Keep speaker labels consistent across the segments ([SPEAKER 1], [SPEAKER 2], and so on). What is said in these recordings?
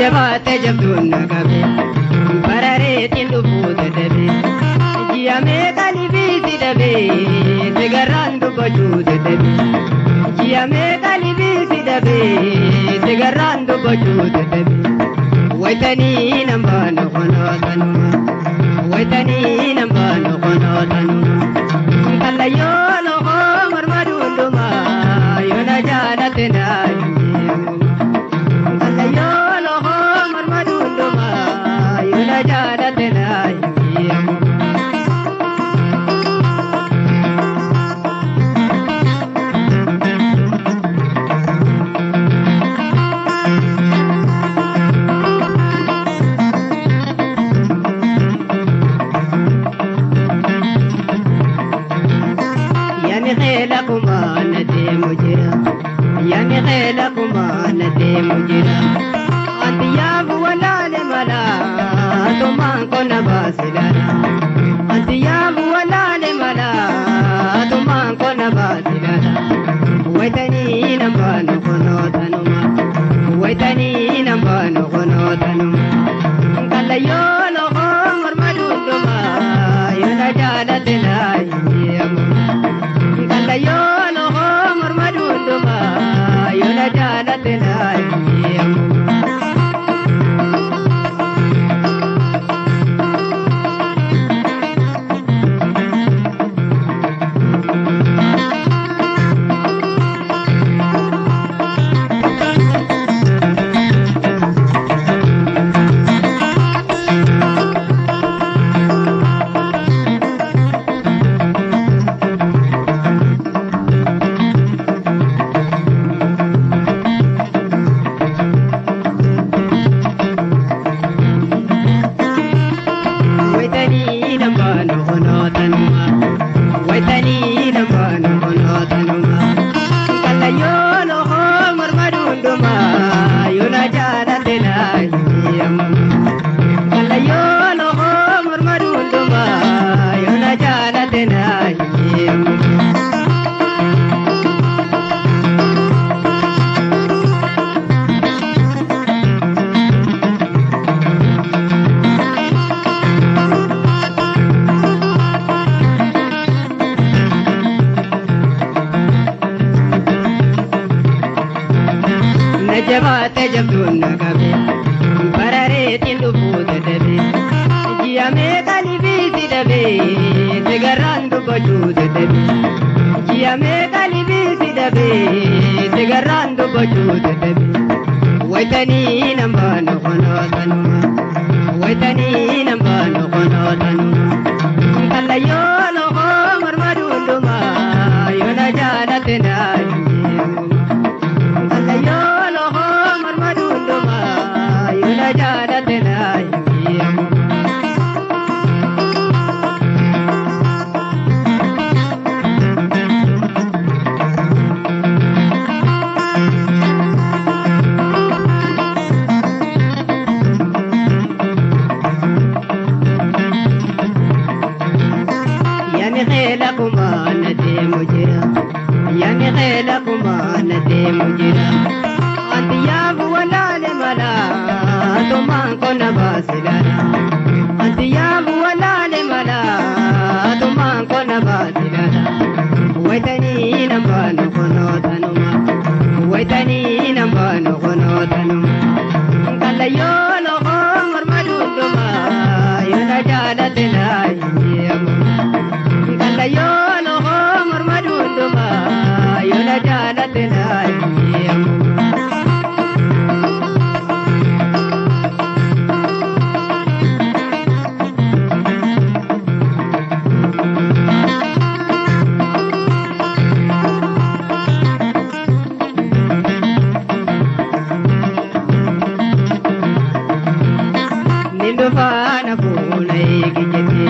[SPEAKER 1] Najabate jabdun nagabe barare tindu pude debe Jiyame kalibi sidabe Tegarandu bajude debe Jiyame kalibi sidabe Tegarandu bajude debe Waitani nambano kono tanuma Waitani nambano kono tanuma Kala yolo ho marmadunduma Yona jana tenai Kala yolo ho marmadunduma Yona jana tenai خيلكما ندي مجرا يعني خيلكما ندي مجرا أنت يا ولا لملا ثم كنا باسلنا أنت يا ولا لملا ثم كنا باسلنا ويتني نبان خنوتنما ويتني نبان خنوتنما قال يولو عمر مدودما يلا جالتنا Yolo ho marmadunduma yola jalatena Najabate jabdun nagabe barare tindu pude debe Jiyame kalibi sidabe Tegarandu bajude debe Jiyame kalibi sidabe Tegarandu bajude debe Waitani nambano kono tanuma Waitani nambano kono tanuma Kala yolo ho marmadunduma Yona jalatena Kala yolo ho marmadunduma Yona jalatena خيلكما ندي مجرا يعني خيلكما ندي مجرا أنت يا ولا لملا ثم كنا باسلنا أنت يا ولا لملا ثم كنا باسلنا ويتني نبان خنوتنما ويتني نبان خنوتنما قال يولو عمر مدودما يلا جالتنا Yolo ho marmadunduma yola jalatena Nindu bana punai gijete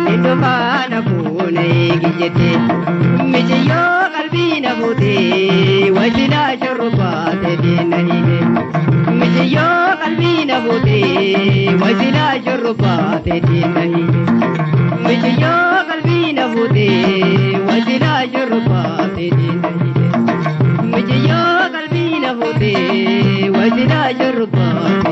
[SPEAKER 1] Nindu bana punai gijete Mijiyo kalbina bute wajila shurubate dinahile Mijiyo kalbina bute wajila shurubate dinahile Mijiyo kalbina bute wajila shurubate dinahile Mijiyo kalbina bute wajila shurubate